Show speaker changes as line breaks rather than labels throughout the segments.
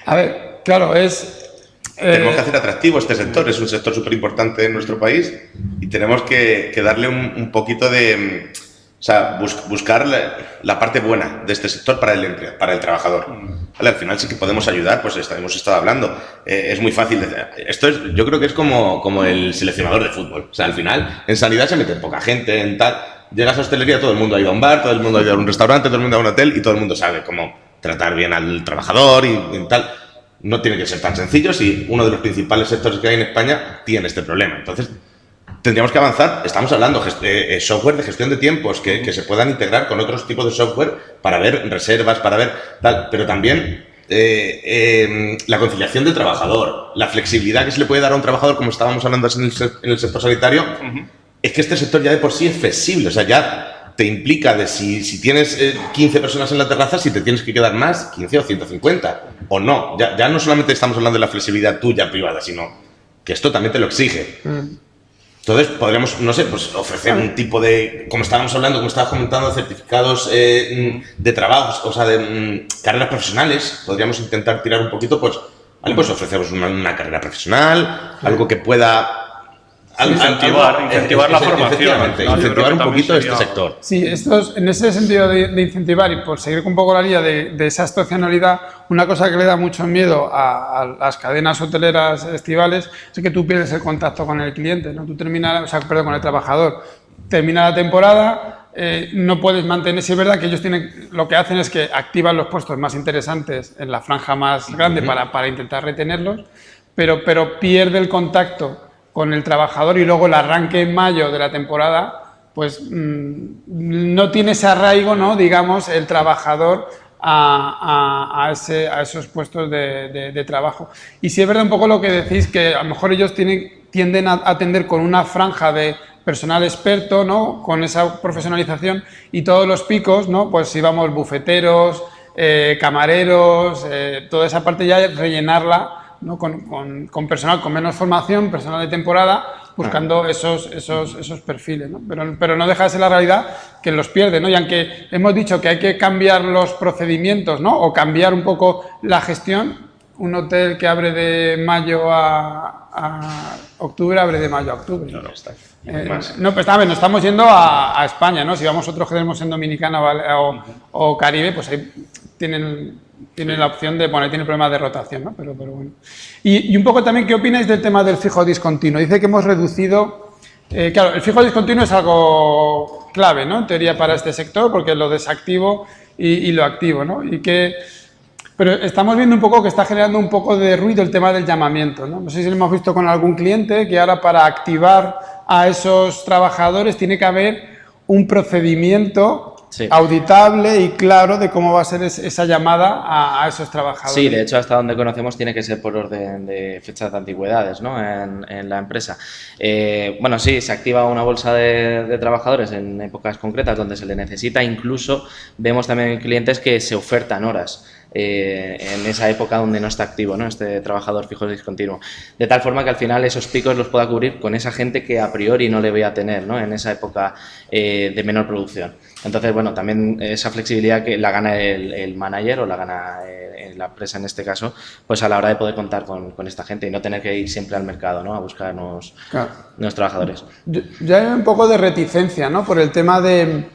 A ver, claro, es...
Tenemos que hacer atractivo este sector, es un sector súper importante en nuestro país y tenemos que darle un poquito de... O sea, buscar la parte buena de este sector para el trabajador. ¿Vale? Al final sí que podemos ayudar, pues hemos estado hablando. Es muy fácil. Esto es, yo creo que es como el seleccionador de fútbol. O sea, al final, en sanidad se mete poca gente, en tal. Llegas a hostelería, todo el mundo ha ido a un bar, todo el mundo ha ido a un restaurante, todo el mundo a un hotel y todo el mundo sabe cómo tratar bien al trabajador y tal. No tiene que ser tan sencillo si uno de los principales sectores que hay en España tiene este problema. Entonces, tendríamos que avanzar. Estamos hablando de software de gestión de tiempos que se puedan integrar con otros tipos de software para ver reservas, para ver tal, pero también la conciliación del trabajador, la flexibilidad que se le puede dar a un trabajador, como estábamos hablando en el sector sanitario, es que este sector ya de por sí es flexible, o sea, ya te implica de si tienes 15 personas en la terraza, si te tienes que quedar más, 15 o 150, o no. Ya no solamente estamos hablando de la flexibilidad tuya privada, sino que esto también te lo exige. Entonces, podríamos, no sé, pues ofrecer un tipo de, como estábamos hablando, como estabas comentando, certificados de trabajos, o sea, de carreras profesionales. Podríamos intentar tirar un poquito, pues, ¿vale? Pues ofrecemos una carrera profesional, algo que pueda...
Incentivar la formación.
Incentivar un poquito este sector.
Sí, en ese sentido de incentivar y por seguir un poco la línea de esa estacionalidad, una cosa que le da mucho miedo a las cadenas hoteleras estivales es que tú pierdes el contacto con el cliente, ¿no? Tú terminas, con el trabajador. Termina la temporada, no puedes mantener, si es verdad que ellos lo que hacen es que activan los puestos más interesantes en la franja más grande para intentar retenerlos, pero pierde el contacto con el trabajador y luego el arranque en mayo de la temporada, pues no tiene ese arraigo, ¿no? Digamos, el trabajador a esos puestos de trabajo. Y sí es verdad un poco lo que decís, que a lo mejor ellos tienden a atender con una franja de personal experto, ¿no? Con esa profesionalización y todos los picos, ¿no? Pues si vamos bufeteros, camareros, toda esa parte ya rellenarla, ¿no? Con personal con menos formación, personal de temporada, buscando esos perfiles, ¿no? Pero no deja de ser la realidad que los pierde, ¿no? Y aunque hemos dicho que hay que cambiar los procedimientos, ¿no? O cambiar un poco la gestión, un hotel que abre de mayo a octubre, abre de mayo a octubre.
No, está.
No, pues está bien, nos estamos yendo a España, ¿no? Si vamos otros que tenemos en Dominicana o Caribe, pues ahí tienen la opción de, bueno, tiene problemas de rotación, ¿no? Pero bueno. Y un poco también, ¿qué opináis del tema del fijo discontinuo? Dice que hemos reducido... claro, el fijo discontinuo es algo clave, ¿no? En teoría para este sector, porque lo desactivo y lo activo, ¿no? Pero estamos viendo un poco que está generando un poco de ruido el tema del llamamiento, ¿no? No sé si lo hemos visto con algún cliente, que ahora para activar a esos trabajadores tiene que haber un procedimiento auditable y claro de cómo va a ser esa llamada a esos trabajadores.
Sí, de hecho, hasta donde conocemos tiene que ser por orden de fechas de antigüedades, ¿no? En la empresa. Bueno, sí, se activa una bolsa de trabajadores en épocas concretas donde se le necesita. Incluso vemos también clientes que se ofertan horas en esa época donde no está activo, ¿no? Este trabajador fijo discontinuo. De tal forma que al final esos picos los pueda cubrir con esa gente que a priori no le voy a tener, ¿no? En esa época de menor producción. Entonces, bueno, también esa flexibilidad que la gana el manager o la gana la empresa en este caso, pues a la hora de poder contar con esta gente y no tener que ir siempre al mercado, ¿no? A buscar nuevos trabajadores.
Ya hay un poco de reticencia, ¿no? Por el tema de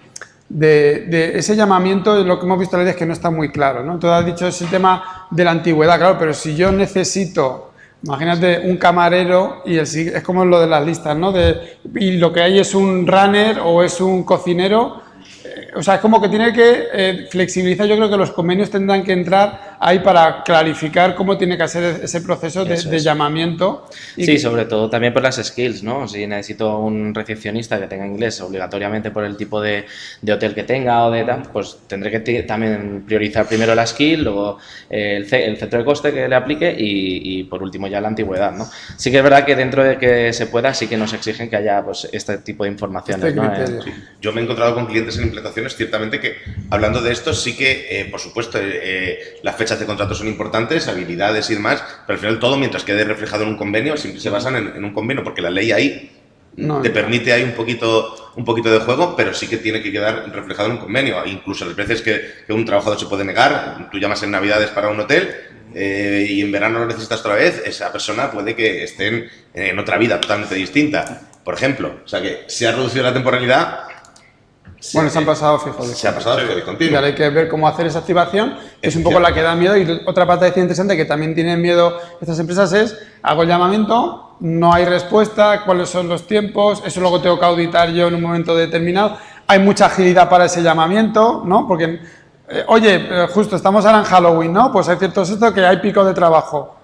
ese llamamiento, lo que hemos visto es que no está muy claro, ¿no? Tú has dicho es el tema de la antigüedad, claro, pero si yo necesito, imagínate un camarero y es como lo de las listas, ¿no? Y lo que hay es un runner o es un cocinero, o sea, es como que tiene que flexibilizar. Yo creo que los convenios tendrán que entrar ahí para clarificar cómo tiene que ser ese proceso de llamamiento.
Sí, sobre todo también por las skills, ¿no? Si necesito un recepcionista que tenga inglés obligatoriamente por el tipo de hotel que tenga o de tal, pues tendré que también priorizar primero la skill, luego el centro de coste que le aplique y por último ya la antigüedad, ¿no? Sí que es verdad que dentro de que se pueda, sí que nos exigen que haya pues este tipo de informaciones, ¿no?
Sí. Yo me he encontrado con clientes en implantaciones, ciertamente, que hablando de esto sí que, por supuesto, las fechas de contrato son importantes, habilidades y demás, pero al final todo, mientras quede reflejado en un convenio, siempre se basan en un convenio, porque la ley ahí te permite ahí un poquito de juego, pero sí que tiene que quedar reflejado en un convenio. Incluso las veces que un trabajador se puede negar, tú llamas en Navidades para un hotel y en verano lo necesitas otra vez, esa persona puede que esté en otra vida totalmente distinta. Por ejemplo, o sea que se ha reducido la temporalidad.
Bueno, se han pasado fijo.
Se ha pasado fijo discontinuo.
Y ahora hay que ver cómo hacer esa activación, que es un poco la que da miedo. Y otra parte interesante que también tienen miedo estas empresas es, hago el llamamiento, no hay respuesta, cuáles son los tiempos, eso luego tengo que auditar yo en un momento determinado. Hay mucha agilidad para ese llamamiento, ¿no? Porque, oye, justo estamos ahora en Halloween, ¿no? Pues hay ciertos esto que hay pico de trabajo.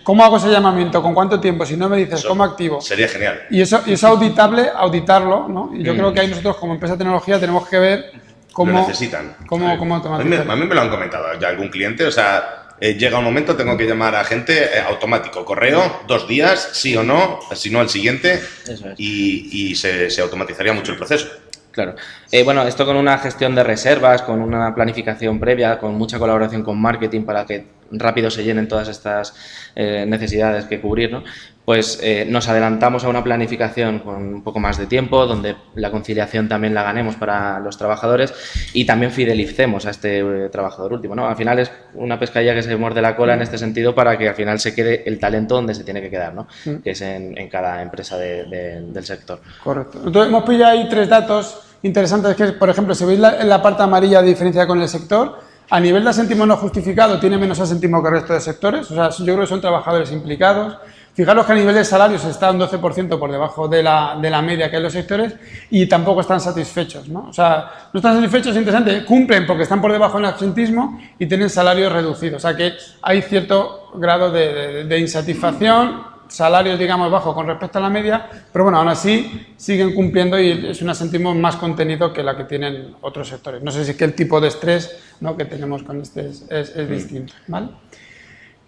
¿Cómo hago ese llamamiento? ¿Con cuánto tiempo? Si no me dices, ¿cómo activo?
Sería genial.
Y eso auditarlo, ¿no? Y yo creo que ahí nosotros como empresa de tecnología tenemos que ver cómo...
Lo necesitan.
Cómo automatizar.
A mí me lo han comentado ya algún cliente, o sea, llega un momento, tengo que llamar a gente automático, correo, 2 días, sí o no, si no al siguiente,
Eso es.
y se automatizaría mucho el proceso.
Claro. Bueno, esto con una gestión de reservas, con una planificación previa, con mucha colaboración con marketing para que rápido se llenen todas estas necesidades que cubrir, ¿no? Pues nos adelantamos a una planificación con un poco más de tiempo, donde la conciliación también la ganemos para los trabajadores y también fidelicemos a este trabajador último, ¿no? Al final es una pescadilla que se muerde la cola en este sentido para que al final se quede el talento donde se tiene que quedar, ¿no? Que es en cada empresa del sector.
Correcto. Entonces hemos pillado ahí 3 datos interesantes que, por ejemplo, si veis la parte amarilla diferencia con el sector, a nivel de asentismo no justificado tiene menos asentismo que el resto de sectores, o sea, yo creo que son trabajadores implicados. Fijaros que a nivel de salarios está un 12% por debajo de la media que hay en los sectores y tampoco están satisfechos, ¿no? O sea, no están satisfechos, es interesante, cumplen porque están por debajo en el asentismo y tienen salarios reducidos, o sea que hay cierto grado de insatisfacción, salarios, digamos, bajos con respecto a la media, pero bueno, aún así siguen cumpliendo y es un asentismo más contenido que la que tienen otros sectores. No sé si es que el tipo de estrés, ¿no?, que tenemos con este es distinto, ¿vale?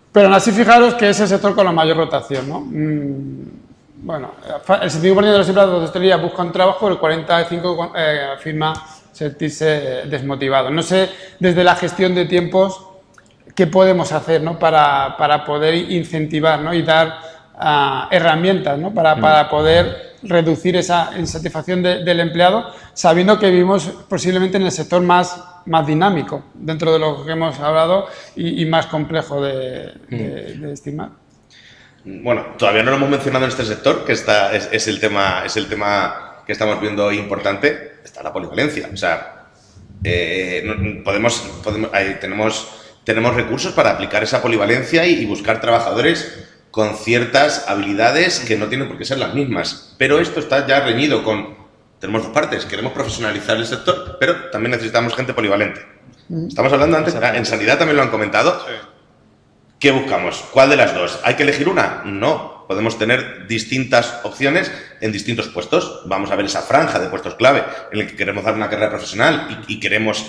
Pero aún así fijaros que es el sector con la mayor rotación, ¿no? Bueno, el 75% de los empleados de hostelería buscan trabajo, el 45% afirma sentirse desmotivado. No sé, desde la gestión de tiempos, qué podemos hacer, ¿no?, para poder incentivar, ¿no?, y dar herramientas, ¿no?, para poder reducir esa insatisfacción del empleado, sabiendo que vivimos posiblemente en el sector más dinámico dentro de lo que hemos hablado y más complejo de estimar.
Bueno, todavía no lo hemos mencionado en este sector, que es el tema que estamos viendo importante, está la polivalencia. O sea, tenemos recursos para aplicar esa polivalencia y buscar trabajadores con ciertas habilidades que no tienen por qué ser las mismas. Pero esto está ya reñido con... Tenemos 2 partes. Queremos profesionalizar el sector, pero también necesitamos gente polivalente. Estamos hablando antes, en sanidad también lo han comentado.
Sí.
¿Qué buscamos? ¿Cuál de las 2? ¿Hay que elegir una? No. Podemos tener distintas opciones en distintos puestos. Vamos a ver esa franja de puestos clave en el que queremos dar una carrera profesional y queremos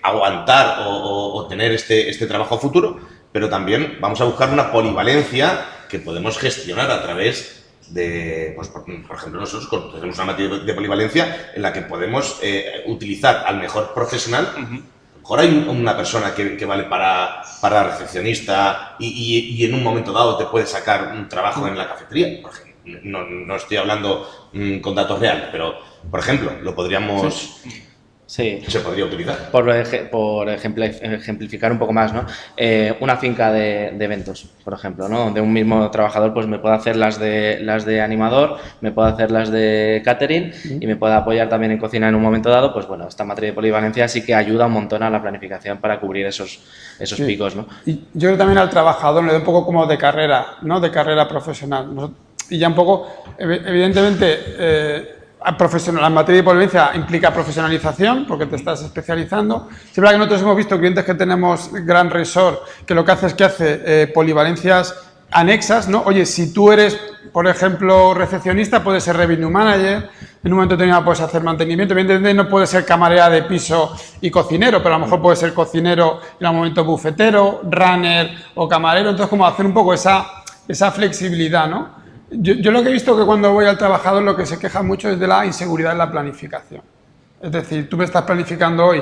aguantar o tener este trabajo futuro, pero también vamos a buscar una polivalencia que podemos gestionar a través de, pues, por ejemplo, nosotros tenemos una materia de polivalencia en la que podemos utilizar al mejor profesional. A lo mejor hay una persona que vale para recepcionista y en un momento dado te puede sacar un trabajo en la cafetería, por ejemplo. No estoy hablando con datos reales, pero, por ejemplo, lo podríamos...
Sí.
Se podría utilizar.
Por ejemplificar un poco más, ¿no? Una finca de eventos, por ejemplo, ¿no? Donde un mismo trabajador pues me puede hacer las de animador, me puede hacer las de catering y me puede apoyar también en cocina en un momento dado. Pues bueno, esta materia de polivalencia sí que ayuda un montón a la planificación para cubrir esos picos, ¿no? Y
yo creo que también al trabajador le da un poco como de carrera, ¿no?, de carrera profesional. Y ya un poco, evidentemente... la materia de polivalencia implica profesionalización porque te estás especializando. Es verdad que nosotros hemos visto clientes que tenemos Gran Resort que lo que hace polivalencias anexas, ¿no? Oye, si tú eres, por ejemplo, recepcionista, puedes ser revenue manager, en un momento determinado puedes hacer mantenimiento, evidentemente no puedes ser camarera de piso y cocinero, pero a lo mejor puedes ser cocinero en un momento bufetero, runner o camarero, entonces como hacer un poco esa flexibilidad, ¿no? Yo lo que he visto que cuando voy al trabajador lo que se queja mucho es de la inseguridad en la planificación. Es decir, tú me estás planificando hoy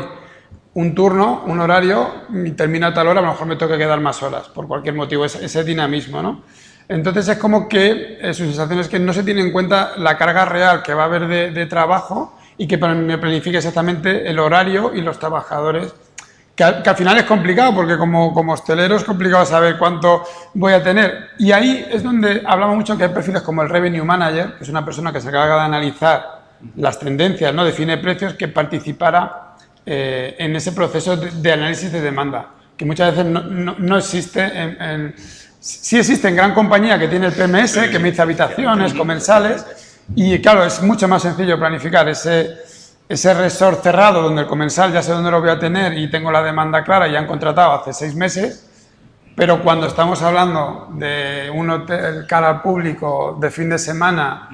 un turno, un horario, y termina a tal hora, a lo mejor me tengo que quedar más horas, por cualquier motivo, ese dinamismo, ¿no? Entonces es como que su sensación es que no se tiene en cuenta la carga real que va a haber de trabajo y que me planifique exactamente el horario y los trabajadores que al final es complicado, porque como hostelero es complicado saber cuánto voy a tener. Y ahí es donde hablamos mucho que hay perfiles como el Revenue Manager, que es una persona que se encarga de analizar las tendencias, ¿no? Define precios, que participara en ese proceso de análisis de demanda, que muchas veces no existe sí existe en gran compañía que tiene el PMS, que me dice habitaciones, comensales, y claro, es mucho más sencillo planificar ese resort cerrado donde el comensal ya sé dónde lo voy a tener y tengo la demanda clara y ya han contratado hace 6 meses, pero cuando estamos hablando de un hotel cara al público de fin de semana,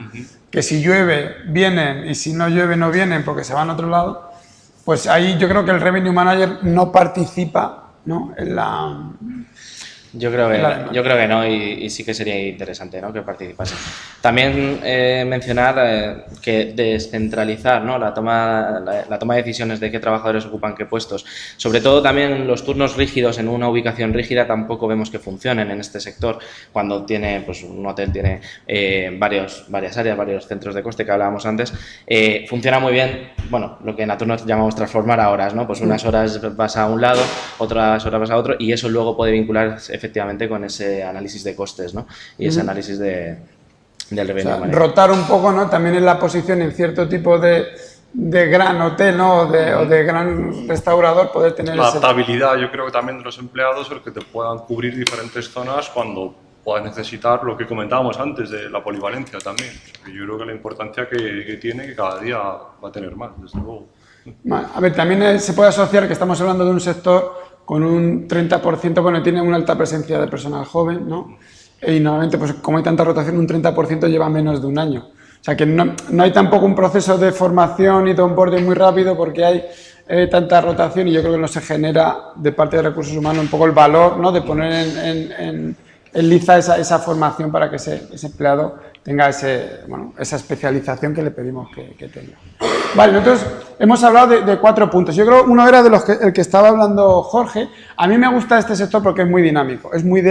que si llueve vienen y si no llueve no vienen porque se van a otro lado, pues ahí yo creo que el Revenue Manager no participa, ¿no? en la...
Yo creo que no, y sí que sería interesante, ¿no?, que participase. También mencionar que descentralizar, ¿no?, la toma de decisiones de qué trabajadores ocupan qué puestos. Sobre todo también los turnos rígidos en una ubicación rígida tampoco vemos que funcionen en este sector. Cuando tiene, pues un hotel tiene varias áreas, varios centros de coste que hablábamos antes, funciona muy bien, bueno, lo que en Naturnos llamamos transformar a horas, ¿no? Pues unas horas vas a un lado, otras horas vas a otro, y eso luego puede vincular efectivamente con ese análisis de costes, ¿no? Y ese análisis del revenue manager.
Rotar un poco, ¿no?, también en la posición en cierto tipo de gran hotel, ¿no?, o de gran restaurador, poder tener
la adaptabilidad, yo creo que también de los empleados, el que te puedan cubrir diferentes zonas cuando puedas necesitar lo que comentábamos antes de la polivalencia también. Yo creo que la importancia que tiene, que cada día va a tener más, desde luego.
A ver, también se puede asociar que estamos hablando de un sector con un 30%, bueno, tiene una alta presencia de personal joven, ¿no? Y normalmente, pues como hay tanta rotación, un 30% lleva menos de un año. O sea que no hay tampoco un proceso de formación y de onboarding muy rápido porque hay tanta rotación, y yo creo que no se genera de parte de recursos humanos un poco el valor, ¿no?, de poner en liza esa formación para que ese empleado tenga esa especialización que le pedimos que tenga. Vale, nosotros hemos hablado de 4 puntos. Yo creo que uno era el que estaba hablando Jorge. A mí me gusta este sector porque es muy dinámico. Es muy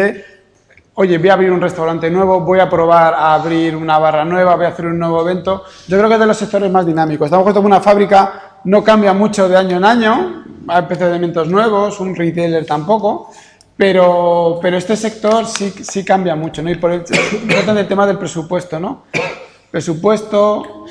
oye, voy a abrir un restaurante nuevo, voy a probar a abrir una barra nueva, voy a hacer un nuevo evento. Yo creo que es de los sectores más dinámicos. Estamos puestos en una fábrica, no cambia mucho de año en año, hay procedimientos nuevos, un retailer tampoco, pero este sector sí cambia mucho, ¿no? Y por tratan del tema del presupuesto, ¿no? Presupuesto,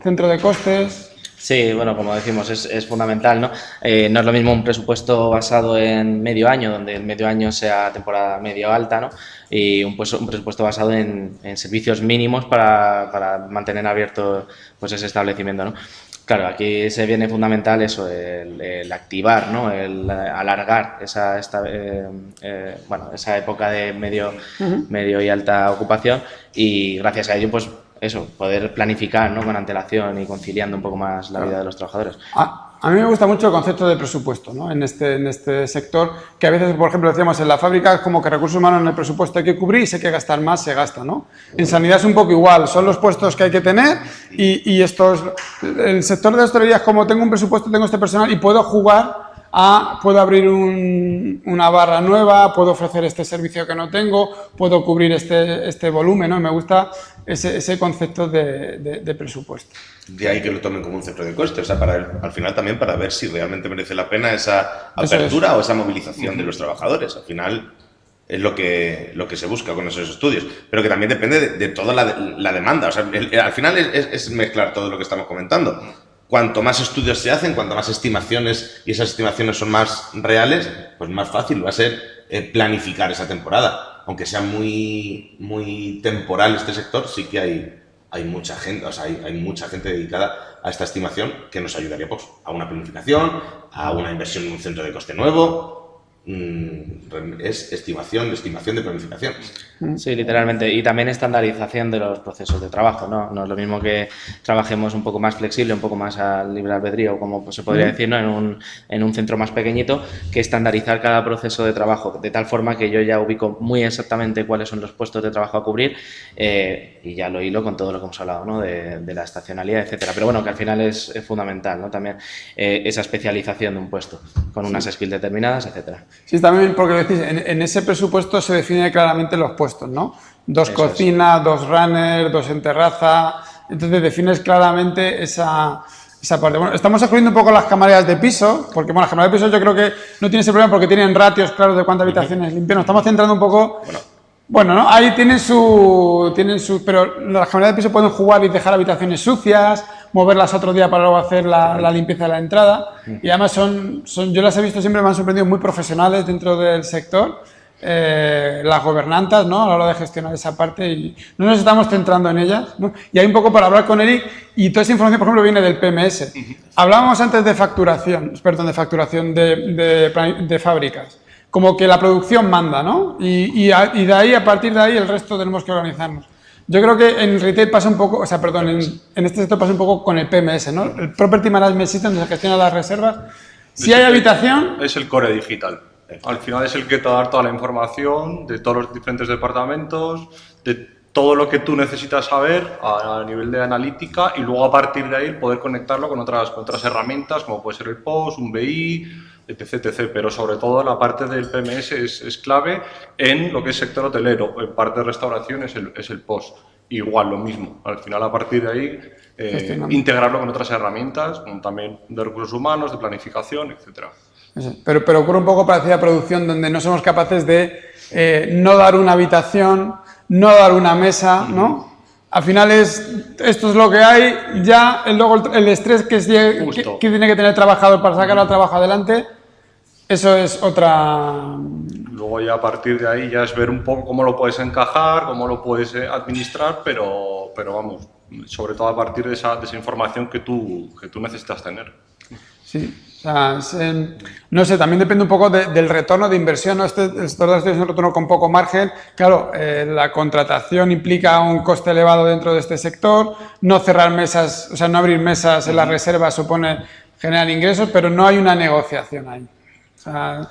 centro de costes.
Sí, bueno, como decimos, es fundamental, ¿no? No es lo mismo un presupuesto basado en medio año, donde el medio año sea temporada medio alta, ¿no? Y un presupuesto basado en servicios mínimos para mantener abierto, pues, ese establecimiento, ¿no? Claro, aquí se viene fundamental eso, el activar, ¿no?, el alargar esa época de medio y alta ocupación, y gracias a ello, pues eso, poder planificar, ¿no?, con antelación y conciliando un poco más la vida de los trabajadores.
A mí me gusta mucho el concepto de presupuesto, ¿no?, en este sector, que a veces, por ejemplo, decíamos en la fábrica, es como que recursos humanos en el presupuesto hay que cubrir y si hay que gastar más, se gasta, ¿no? En sanidad es un poco igual, son los puestos que hay que tener y el sector de hostelería es como tengo un presupuesto, tengo este personal y puedo jugar puedo abrir una barra nueva, puedo ofrecer este servicio que no tengo, puedo cubrir este volumen, ¿no? Me gusta ese concepto de presupuesto.
De ahí que lo tomen como un centro de coste, o sea, al final también para ver si realmente merece la pena esa apertura o esa movilización de los trabajadores. Al final es lo que se busca con esos estudios, pero que también depende de toda la demanda. O sea, al final es mezclar todo lo que estamos comentando. Cuanto más estudios se hacen, cuanto más estimaciones, y esas estimaciones son más reales, pues más fácil va a ser planificar esa temporada. Aunque sea muy, muy temporal este sector, sí que hay mucha gente, o sea, hay mucha gente dedicada a esta estimación que nos ayudaría, pues, a una planificación, a una inversión en un centro de coste nuevo. Es estimación de planificación.
Sí, literalmente. Y también estandarización de los procesos de trabajo, ¿no? No es lo mismo que trabajemos un poco más flexible, un poco más al libre albedrío, como se podría decir, ¿no?, en un centro más pequeñito, que estandarizar cada proceso de trabajo, de tal forma que yo ya ubico muy exactamente cuáles son los puestos de trabajo a cubrir, y ya lo hilo con todo lo que hemos hablado, ¿no?, de la estacionalidad, etcétera. Pero bueno, que al final es fundamental, ¿no?, también esa especialización de un puesto, con unas skills determinadas, etcétera.
Sí, también porque decís, en ese presupuesto se definen claramente los puestos, ¿no? 2 cocinas, 2 runners, 2 en terraza. Entonces defines claramente esa esa parte. Bueno, estamos excluyendo un poco las camareras de piso, porque bueno, las camareras de piso yo creo que no tiene ese problema porque tienen ratios claros de cuántas habitaciones limpian. Nos estamos centrando un poco... Bueno, ¿no? Ahí tienen su... Pero las camareras de piso pueden jugar y dejar habitaciones sucias, moverlas otro día para luego hacer la limpieza de la entrada. Y además yo las he visto siempre, me han sorprendido, muy profesionales dentro del sector. Las gobernantas, ¿no? A la hora de gestionar esa parte y no nos estamos centrando en ellas, ¿no? Y hay un poco para hablar con Eric y toda esa información, por ejemplo, viene del PMS. Hablábamos antes de facturación, de fábricas. Como que la producción manda, ¿no? Y de ahí, a partir de ahí, el resto tenemos que organizarnos. Yo creo que en retail pasa un poco, en este sector pasa un poco con el PMS, ¿no? El Property Management System, donde se gestiona las reservas. Si hay habitación...
Es el core digital. Al final es el que te va a dar toda la información de todos los diferentes departamentos, de todo lo que tú necesitas saber a nivel de analítica y luego a partir de ahí poder conectarlo con otras herramientas como puede ser el POS, un BI, etc. Pero sobre todo la parte del PMS es clave en lo que es sector hotelero, en parte de restauración es el POS. Igual, lo mismo. Al final, a partir de ahí, integrarlo con otras herramientas, también de recursos humanos, de planificación, etc.
Pero ocurre un poco parecida a producción donde no somos capaces de no dar una habitación, no dar una mesa, ¿no? Al final esto es lo que hay, ya luego el estrés que tiene que tener el trabajador para sacar al trabajo adelante, eso es otra...
Luego ya a partir de ahí ya es ver un poco cómo lo puedes encajar, cómo lo puedes administrar, pero vamos, sobre todo a partir de esa información que tú necesitas tener.
Sí, o sea, no sé, también depende un poco del retorno de inversión, ¿no? El sector es un retorno con poco margen. Claro, la contratación implica un coste elevado dentro de este sector, no cerrar mesas, o sea, no abrir mesas en las reservas supone generar ingresos, pero no hay una negociación ahí. O sea,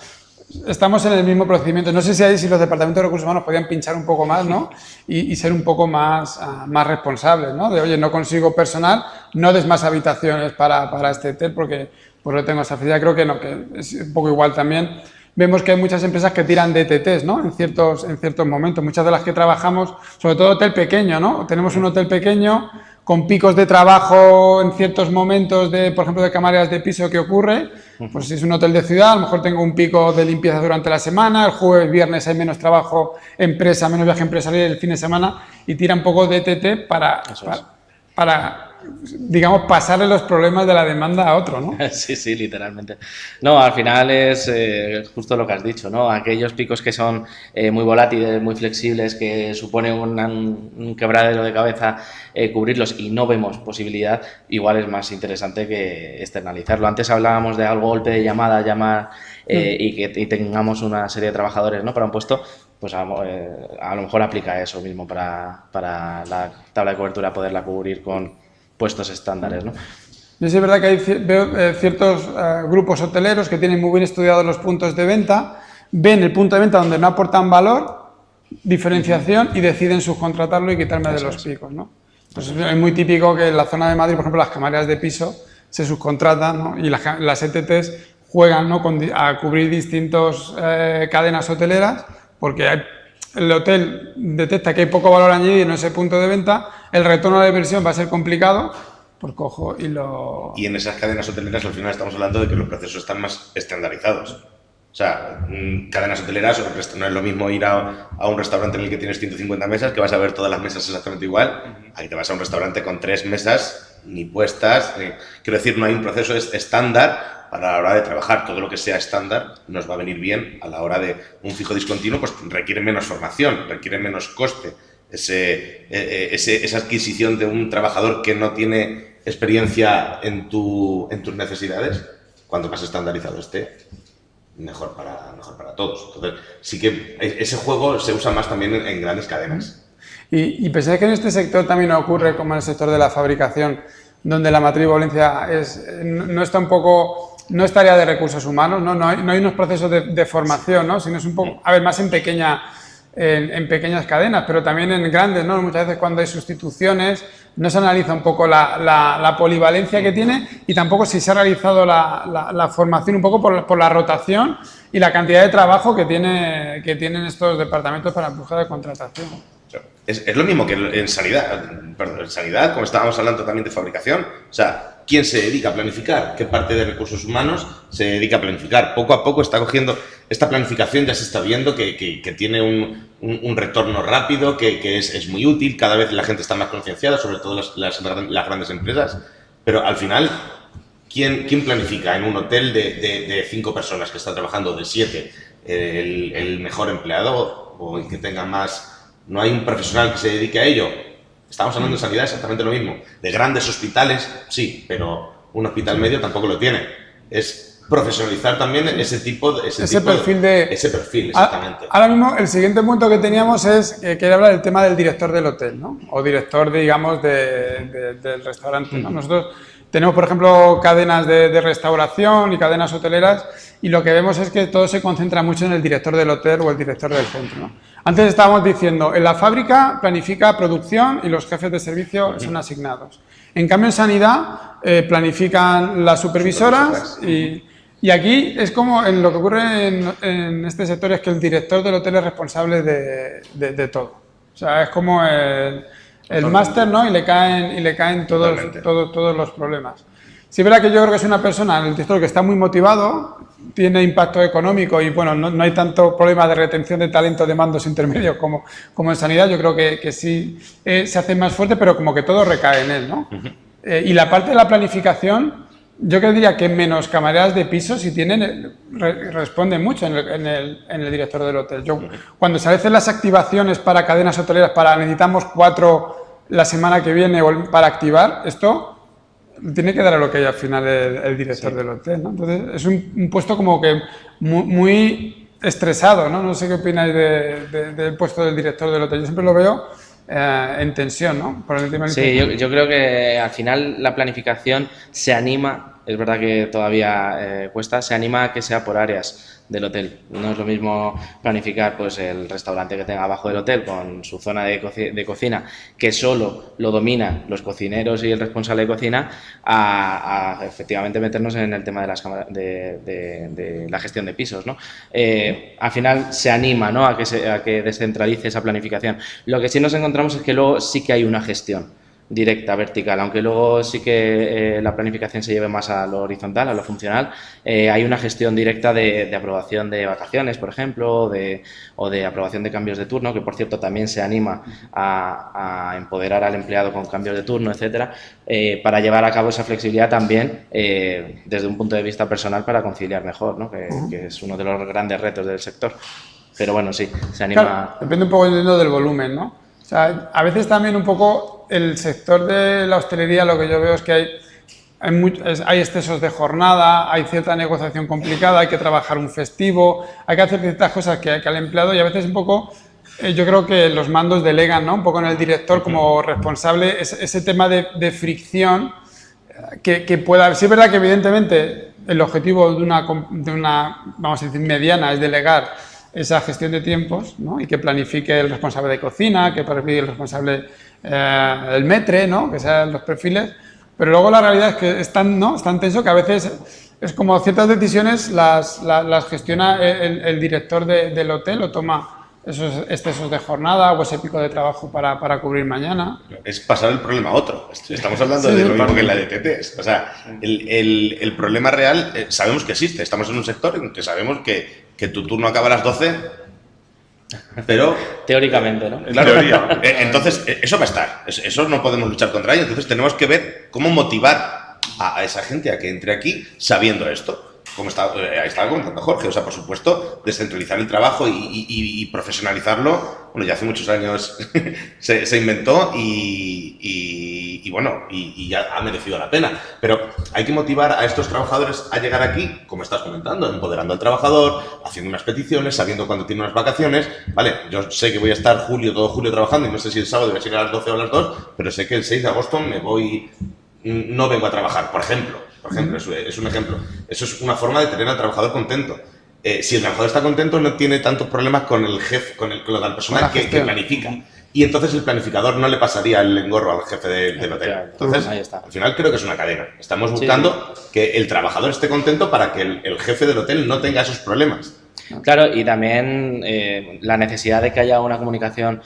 estamos en el mismo procedimiento. No sé si los departamentos de recursos humanos podían pinchar un poco más, ¿no? Y ser un poco más responsables, ¿no? De, oye, no consigo personal, no des más habitaciones para este hotel porque pues no tengo esa facilidad. Creo que no, que es un poco igual también. Vemos que hay muchas empresas que tiran de ETTs, ¿no? En ciertos momentos. Muchas de las que trabajamos, sobre todo hotel pequeño, ¿no? Tenemos un hotel pequeño con picos de trabajo en ciertos momentos, por ejemplo, de camareras de piso que ocurre. Pues si es un hotel de ciudad, a lo mejor tengo un pico de limpieza durante la semana, el jueves, viernes hay menos trabajo empresa, menos viaje empresarial el fin de semana y tira un poco de ETT para digamos, pasarle los problemas de la demanda a otro, ¿no?
Sí, literalmente. No, al final es justo lo que has dicho, ¿no? Aquellos picos que son muy volátiles, muy flexibles, que supone un quebradero de cabeza cubrirlos y no vemos posibilidad, igual es más interesante que externalizarlo. Antes hablábamos de algo golpe de llamar y tengamos una serie de trabajadores, ¿no? Para un puesto, pues a lo mejor aplica eso mismo para la tabla de cobertura, poderla cubrir con puestos estándares, ¿no?
Yo sí es verdad que veo ciertos grupos hoteleros que tienen muy bien estudiados los puntos de venta, ven el punto de venta donde no aportan valor, diferenciación y deciden subcontratarlo y quitarme de los picos, ¿no? Pues es muy típico que en la zona de Madrid, por ejemplo, las camareras de piso se subcontratan, ¿no? Y las ETTs juegan, ¿no? a cubrir distintas cadenas hoteleras porque el hotel detecta que hay poco valor añadido en ese punto de venta, el retorno de inversión va a ser complicado, pues cojo y lo...
Y en esas cadenas hoteleras al final estamos hablando de que los procesos están más estandarizados. O sea, cadenas hoteleras, no es lo mismo ir a un restaurante en el que tienes 150 mesas, que vas a ver todas las mesas exactamente igual, ahí te vas a un restaurante con 3 mesas, ni puestas, quiero decir, no hay un proceso estándar para la hora de trabajar. Todo lo que sea estándar nos va a venir bien a la hora de un fijo discontinuo, pues requiere menos formación, requiere menos coste. Esa adquisición de un trabajador que no tiene experiencia en tus necesidades, cuanto más estandarizado esté, mejor para todos. Entonces, sí que ese juego se usa más también en grandes cadenas.
Y pensáis que en este sector también ocurre como en el sector de la fabricación, donde la matriz Valencia no está un poco... No es tarea de recursos humanos, no hay unos procesos de formación, ¿no? Sino es un poco, a ver, más en pequeñas cadenas, pero también en grandes, ¿no? Muchas veces cuando hay sustituciones no se analiza un poco la polivalencia que tiene y tampoco si se ha realizado la formación un poco por la rotación y la cantidad de trabajo que tienen estos departamentos para empujar de contratación.
Es lo mismo que en sanidad. perdón, sanidad, como estábamos hablando también de fabricación. O sea, ¿quién se dedica a planificar? ¿Qué parte de recursos humanos se dedica a planificar? Poco a poco está cogiendo esta planificación, ya se está viendo que tiene un retorno rápido, que es muy útil, cada vez la gente está más concienciada, sobre todo las grandes empresas, pero al final, ¿quién planifica en un hotel de 5 personas que están trabajando, de 7, el mejor empleado o el que tenga más? No hay un profesional que se dedique a ello. Estamos hablando de sanidad, exactamente lo mismo. De grandes hospitales, sí, pero un hospital medio tampoco lo tiene. Es profesionalizar también ese perfil, exactamente.
Ahora mismo, el siguiente punto que teníamos es que quería hablar del tema del director del hotel, ¿no? O director, digamos, del restaurante, ¿no? Nosotros tenemos, por ejemplo, cadenas de restauración y cadenas hoteleras, y lo que vemos es que todo se concentra mucho en el director del hotel o el director del centro, ¿no? Antes estábamos diciendo, en la fábrica planifica producción y los jefes de servicio son asignados. En cambio, en sanidad planifican las supervisoras y aquí es como en lo que ocurre en este sector, es que el director del hotel es responsable de todo. O sea, es como el máster, ¿no? Y le caen todos los problemas. Sí, es verdad que yo creo que es una persona, el director, que está muy motivado, tiene impacto económico y bueno, no hay tanto problema de retención de talento de mandos intermedios como en sanidad. Yo creo que sí se hace más fuerte, pero como que todo recae en él, ¿no? Y la parte de la planificación, yo diría que menos camareras de piso, si tienen, responden mucho en el director del hotel. Cuando se hacen las activaciones para cadenas hoteleras, necesitamos 4 la semana que viene para activar, esto tiene que dar a lo que hay al final el director del hotel, ¿no? Entonces, es un puesto como que muy estresado, ¿no? No sé qué opináis del puesto del director del hotel. Yo siempre lo veo en tensión, ¿no? Por el tema
sí, yo creo que al final la planificación se anima, es verdad que todavía cuesta, se anima a que sea por áreas del hotel. No es lo mismo planificar pues el restaurante que tenga abajo del hotel con su zona de cocina, que solo lo dominan los cocineros y el responsable de cocina, a efectivamente meternos en el tema de la gestión de pisos, ¿no? Al final se anima, ¿no? a que descentralice esa planificación. Lo que sí nos encontramos es que luego sí que hay una gestión directa, vertical, aunque luego sí que la planificación se lleve más a lo horizontal, a lo funcional. Hay una gestión directa de aprobación de vacaciones, por ejemplo, o de aprobación de cambios de turno, que por cierto también se anima a empoderar al empleado con cambios de turno, etcétera, para llevar a cabo esa flexibilidad también desde un punto de vista personal para conciliar mejor, ¿no? que es uno de los grandes retos del sector. Pero bueno, sí, se anima...
Claro, depende un poco del volumen, ¿no? O sea, a veces también un poco el sector de la hostelería, lo que yo veo es que hay excesos de jornada, hay cierta negociación complicada, hay que trabajar un festivo, hay que hacer ciertas cosas que al empleado, y a veces un poco, yo creo que los mandos delegan, ¿no? Un poco en el director como responsable, ese tema de fricción que pueda haber. Sí es verdad que evidentemente el objetivo de una, vamos a decir, mediana es delegar esa gestión de tiempos, ¿no? Y que planifique el responsable de cocina, que planifique el responsable el metre, ¿no? Que sean los perfiles, pero luego la realidad es que es tan tenso que a veces es como ciertas decisiones las gestiona el director del hotel, o toma esos excesos de jornada o ese pico de trabajo para cubrir mañana.
Es pasar el problema a otro. Estamos hablando de lo mismo que en la DTT. O sea, el problema real sabemos que existe. Estamos en un sector en que sabemos que tu turno acaba a las 12, pero...
Teóricamente, ¿no?
Claro, teoría. Entonces, eso va a estar. Eso no podemos luchar contra ello. Entonces, tenemos que ver cómo motivar a esa gente a que entre aquí sabiendo esto. Como estaba comentando Jorge, o sea, por supuesto, descentralizar el trabajo y profesionalizarlo, bueno, ya hace muchos años se inventó y bueno, y ya ha merecido la pena. Pero hay que motivar a estos trabajadores a llegar aquí, como estás comentando, empoderando al trabajador, haciendo unas peticiones, sabiendo cuándo tiene unas vacaciones. Vale, yo sé que voy a estar todo julio trabajando y no sé si el sábado voy a llegar a las 12 o a las 2, pero sé que el 6 de agosto no vengo a trabajar, por ejemplo. Es un ejemplo. Eso es una forma de tener al trabajador contento. Si el trabajador está contento, no tiene tantos problemas con el jefe, con la persona que planifica. Y entonces el planificador no le pasaría el engorro al jefe del hotel. Entonces,
ahí está.
Al final creo que es una cadena. Estamos buscando que el trabajador esté contento para que el jefe del hotel no tenga esos problemas.
Claro, y también la necesidad de que haya una comunicación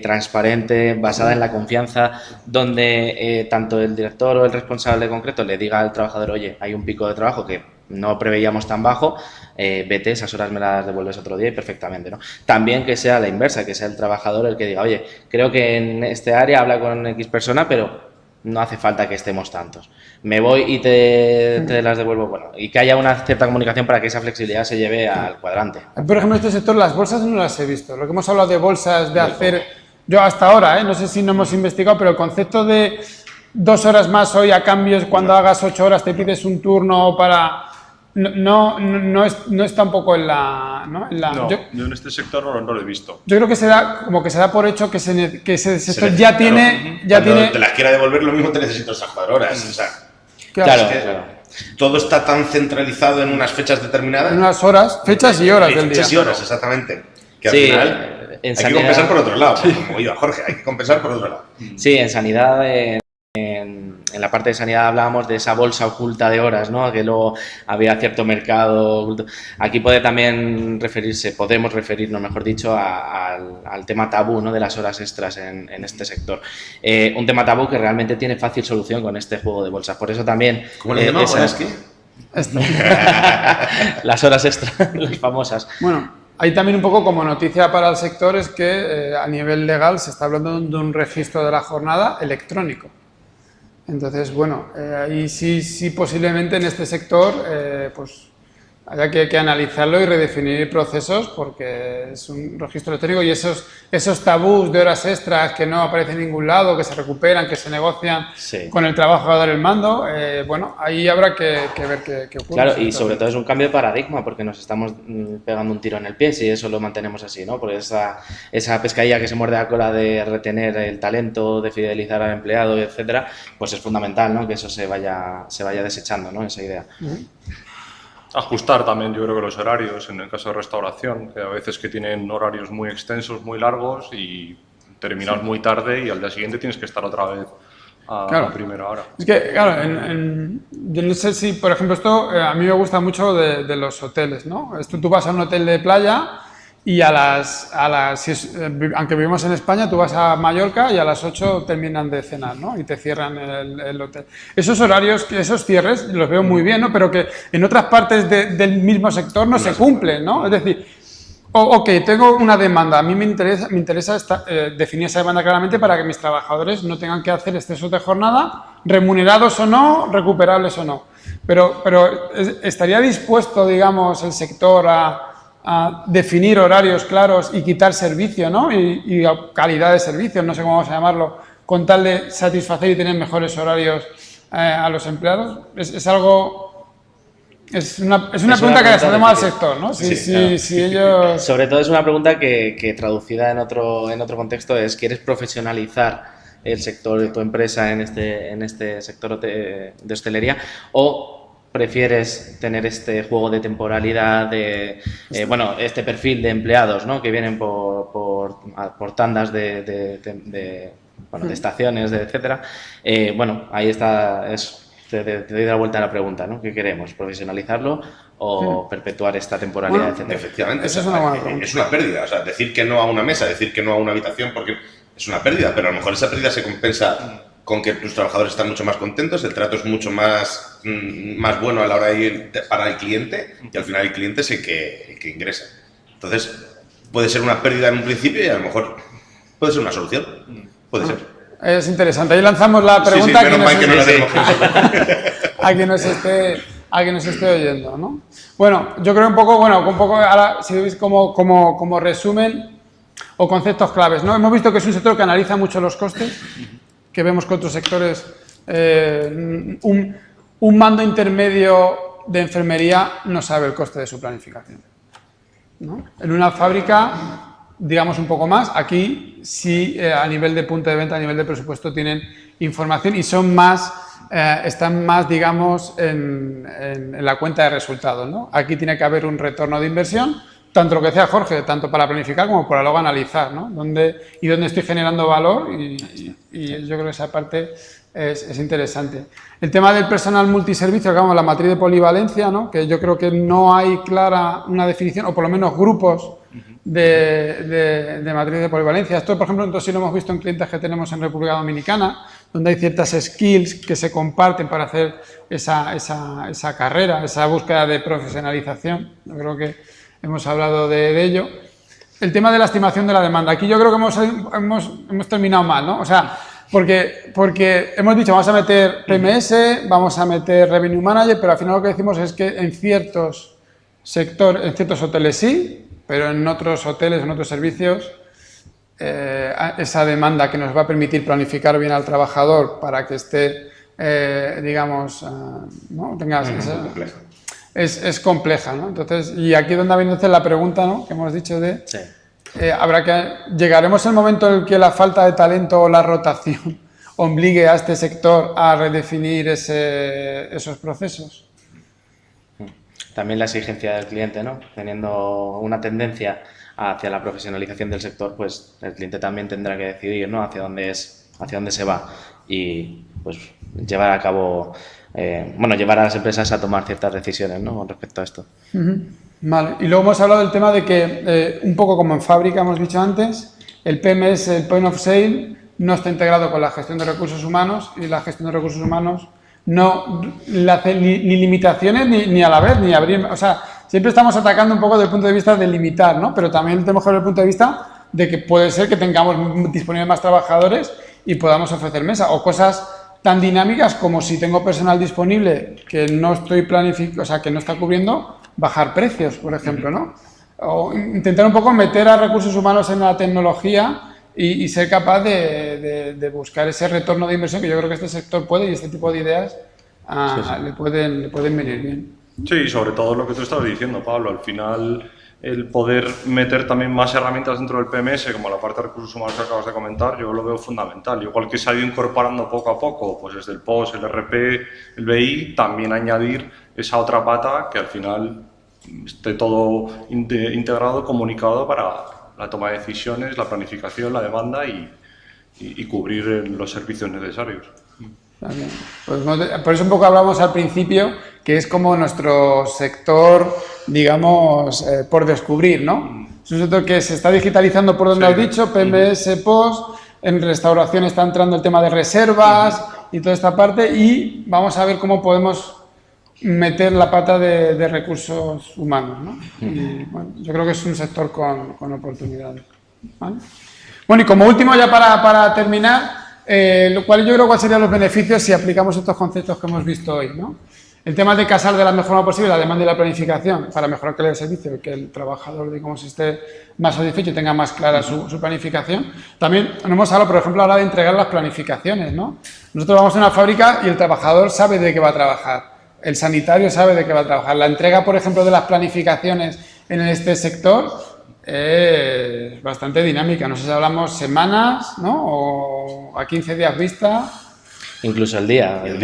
transparente, basada en la confianza, donde tanto el director o el responsable concreto le diga al trabajador, oye, hay un pico de trabajo que no preveíamos tan bajo, vete, esas horas me las devuelves otro día y perfectamente, ¿no? También que sea la inversa, que sea el trabajador el que diga, oye, creo que en este área habla con X persona, pero no hace falta que estemos tantos. Me voy y te las devuelvo, bueno, y que haya una cierta comunicación para que esa flexibilidad se lleve al cuadrante.
Por ejemplo, en este sector las bolsas no las he visto. Lo que hemos hablado de bolsas, de hacer... Yo hasta ahora, no sé si no hemos investigado, pero el concepto de 2 horas más hoy a cambio, cuando hagas 8 horas te pides un turno para... No es tampoco en la... ¿no?
Yo en este sector no lo he visto.
Yo creo que se da por hecho que ese sector ya tiene...
Cuando te las quiera devolver, lo mismo te necesitas esas 4 horas. O sea,
Claro.
todo está tan centralizado en unas fechas determinadas.
En unas horas, fechas y horas del día.
Fechas y horas, exactamente. Que al
Sí,
final
en
hay
sanidad,
que compensar por otro lado. Como iba Jorge, hay que compensar por otro lado.
Sí, en sanidad, en la parte de sanidad hablábamos de esa bolsa oculta de horas, ¿no? Que luego había cierto mercado oculto. Aquí podemos referirnos, mejor dicho, al tema tabú, ¿no? De las horas extras en este sector. Un tema tabú que realmente tiene fácil solución con este juego de bolsas. Por eso también...
¿Cómo le llamamos?
esas-
¿Qué?
las horas extras, las famosas.
Bueno, hay también un poco como noticia para el sector es que a nivel legal se está hablando de un registro de la jornada electrónico. Entonces, bueno, ahí sí posiblemente en este sector pues haya que analizarlo y redefinir procesos porque es un registro electrónico y esos tabús de horas extras que no aparecen en ningún lado, que se recuperan, que se negocian
Sí.
con el trabajador el mando, bueno, ahí habrá que ver qué ocurre.
Claro, y sobre todo es un cambio de paradigma porque nos estamos pegando un tiro en el pie si eso lo mantenemos así, ¿no? Porque esa pescadilla que se muerde la cola de retener el talento, de fidelizar al empleado, etcétera, pues es fundamental, ¿no? Que eso se vaya desechando, ¿no? Esa idea.
Ajustar también, yo creo que los horarios, en el caso de restauración, que a veces que tienen horarios muy extensos, muy largos y terminas muy tarde y al día siguiente tienes que estar otra vez
Claro.
a primera hora.
Es que, claro, yo no sé si, por ejemplo, esto a mí me gusta mucho de los hoteles, ¿no? Esto tú vas a un hotel de playa y aunque vivimos en España, tú vas a Mallorca y a las 8 terminan de cenar, ¿no? Y te cierran el hotel. Esos horarios, esos cierres, los veo muy bien, ¿no? Pero que en otras partes del mismo sector no se cumplen, ¿no? Es decir, ok, tengo una demanda, a mí me interesa definir esa demanda claramente para que mis trabajadores no tengan que hacer excesos de jornada, remunerados o no, recuperables o no. Pero ¿estaría dispuesto, digamos, el sector a definir horarios claros y quitar servicio, ¿no? Y calidad de servicio, no sé cómo vamos a llamarlo, con tal de satisfacer y tener mejores horarios a los empleados? Es una pregunta que le hacemos al sector, ¿no? Si ellos...
Sobre todo es una pregunta que traducida en otro contexto es, ¿quieres profesionalizar el sector de tu empresa en este sector de hostelería o prefieres tener este juego de temporalidad, este perfil de empleados, ¿no? Que vienen por tandas de estaciones, etcétera? Ahí está, te doy la vuelta a la pregunta, ¿no? ¿Qué queremos? ¿Profesionalizarlo o perpetuar esta temporalidad, etcétera?
Efectivamente.
Esa es una buena pregunta.
Es una pérdida. O sea, decir que no a una mesa, decir que no a una habitación, porque es una pérdida, pero a lo mejor esa pérdida se compensa con que tus trabajadores están mucho más contentos, el trato es mucho más bueno a la hora de ir para el cliente y al final el cliente es el que ingresa. Entonces, puede ser una pérdida en un principio y a lo mejor puede ser una solución. Puede ser.
Es interesante. Ahí lanzamos la pregunta
menos mal que no la tenemos
a quien nos esté oyendo, ¿no? Bueno, yo creo un poco ahora, si veis como resumen o conceptos claves, ¿no? Hemos visto que es un sector que analiza mucho los costes, que vemos que otros sectores, un mando intermedio de enfermería no sabe el coste de su planificación, ¿no? En una fábrica, digamos un poco más, aquí sí a nivel de punto de venta, a nivel de presupuesto tienen información y son están más, digamos, en la cuenta de resultados, ¿no? Aquí tiene que haber un retorno de inversión tanto lo que decía Jorge, tanto para planificar como para luego analizar, ¿no? Dónde estoy generando valor y yo creo que esa parte es interesante. El tema del personal multiservicio, digamos, la matriz de polivalencia, ¿no? Que yo creo que no hay clara una definición, o por lo menos grupos de matriz de polivalencia. Esto, por ejemplo, nosotros sí lo hemos visto en clientes que tenemos en República Dominicana, donde hay ciertas skills que se comparten para hacer esa carrera, esa búsqueda de profesionalización. Yo creo que hemos hablado de ello. El tema de la estimación de la demanda. Aquí yo creo que hemos terminado mal, ¿no? O sea, porque hemos dicho, vamos a meter PMS, vamos a meter Revenue Manager, pero al final lo que decimos es que en ciertos sectores, en ciertos hoteles sí, pero en otros hoteles, en otros servicios, esa demanda que nos va a permitir planificar bien al trabajador para que esté, digamos, ¿no? Tengas es compleja, ¿no? Entonces, y aquí es donde ha venido la pregunta, ¿no? Que hemos dicho de...
Sí.
¿Llegaremos al momento en el que la falta de talento o la rotación obligue a este sector a redefinir esos procesos?
También la exigencia del cliente, ¿no? Teniendo una tendencia hacia la profesionalización del sector, pues el cliente también tendrá que decidir, ¿no? Hacia dónde se va y pues llevar a cabo, llevar a las empresas a tomar ciertas decisiones, ¿no? Con respecto a esto.
Vale, y luego hemos hablado del tema de que, un poco como en fábrica hemos dicho antes, el PMS, el Point of Sale, no está integrado con la gestión de recursos humanos y la gestión de recursos humanos no le hace ni limitaciones ni a la vez, ni abrir, o sea, siempre estamos atacando un poco desde el punto de vista de limitar, ¿no? Pero también tenemos que ver el punto de vista de que puede ser que tengamos disponibles más trabajadores y podamos ofrecer mesa, o cosas tan dinámicas como si tengo personal disponible que no estoy planificando, o sea, que no está cubriendo, bajar precios, por ejemplo, ¿no? O intentar un poco meter a recursos humanos en la tecnología y ser capaz de buscar ese retorno de inversión que yo creo que este sector puede, y este tipo de ideas le pueden venir bien.
Sí, sobre todo lo que tú estabas diciendo, Pablo, al final el poder meter también más herramientas dentro del PMS, como la parte de recursos humanos que acabas de comentar, yo lo veo fundamental. Igual que se ha ido incorporando poco a poco, pues desde el POS, el RP, el BI, también añadir esa otra pata que al final esté todo integrado, comunicado para la toma de decisiones, la planificación, la demanda y cubrir los servicios necesarios.
Pues por eso un poco hablamos al principio, que es como nuestro sector, digamos, por descubrir, ¿no? Es un sector que se está digitalizando por donde has dicho, PMS, POS, en restauración está entrando el tema de reservas y toda esta parte, y vamos a ver cómo podemos meter la pata de recursos humanos, ¿no? Y, bueno, yo creo que es un sector con oportunidades, ¿vale? Bueno, y como último, ya para terminar, lo cual yo creo cuáles serían los beneficios si aplicamos estos conceptos que hemos visto hoy, ¿no? El tema de casar de la mejor forma posible la demanda y la planificación para mejorar calidad de servicio y que el trabajador, digamos, esté más satisfecho y tenga más clara su planificación. También no hemos hablado, por ejemplo, ahora de entregar las planificaciones, ¿no? Nosotros vamos a una fábrica y el trabajador sabe de qué va a trabajar, el sanitario sabe de qué va a trabajar. La entrega, por ejemplo, de las planificaciones en este sector es bastante dinámica. No sé si hablamos semanas, ¿no? O a 15 días vista.
Incluso el día, de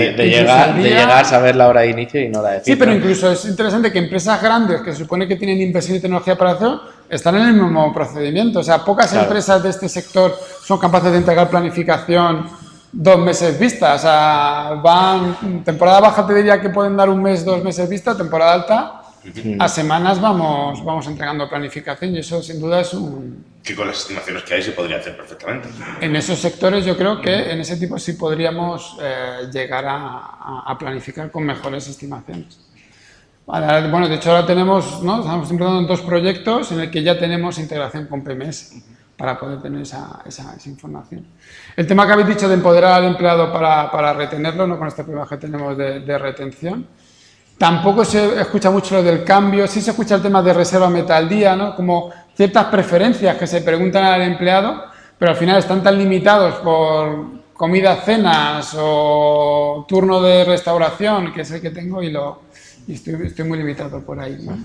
llegar, saber la hora de inicio y no la de fin.
Sí, pero incluso es interesante que empresas grandes, que se supone que tienen inversión y tecnología para hacerlo, están en el mismo procedimiento. O sea, pocas empresas de este sector son capaces de entregar planificación 2 meses vista. O sea, temporada baja te diría que pueden dar 1 mes, 2 meses vista, temporada alta, a semanas vamos entregando planificación, y eso sin duda es
que con las estimaciones que hay se podría hacer perfectamente.
En esos sectores yo creo que en ese tipo sí podríamos llegar a planificar con mejores estimaciones. Vale, bueno, de hecho ahora tenemos, ¿no? Estamos implementando 2 proyectos en el que ya tenemos integración con PMS para poder tener esa información. El tema que habéis dicho de empoderar al empleado para retenerlo, ¿no? Con este problema que tenemos de retención. Tampoco se escucha mucho lo del cambio, sí se escucha el tema de reserva meta al día, ¿no? Como ciertas preferencias que se preguntan al empleado, pero al final están tan limitados por comida, cenas o turno de restauración, que es el que tengo, y estoy muy limitado por ahí, ¿no?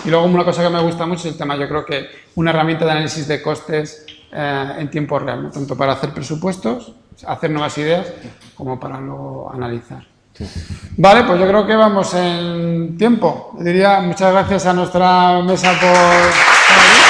Y luego una cosa que me gusta mucho es el tema, yo creo que una herramienta de análisis de costes en tiempo real, ¿no? Tanto para hacer presupuestos, hacer nuevas ideas, como para luego analizar. Vale, pues yo creo que vamos en tiempo. Diría muchas gracias a nuestra mesa por...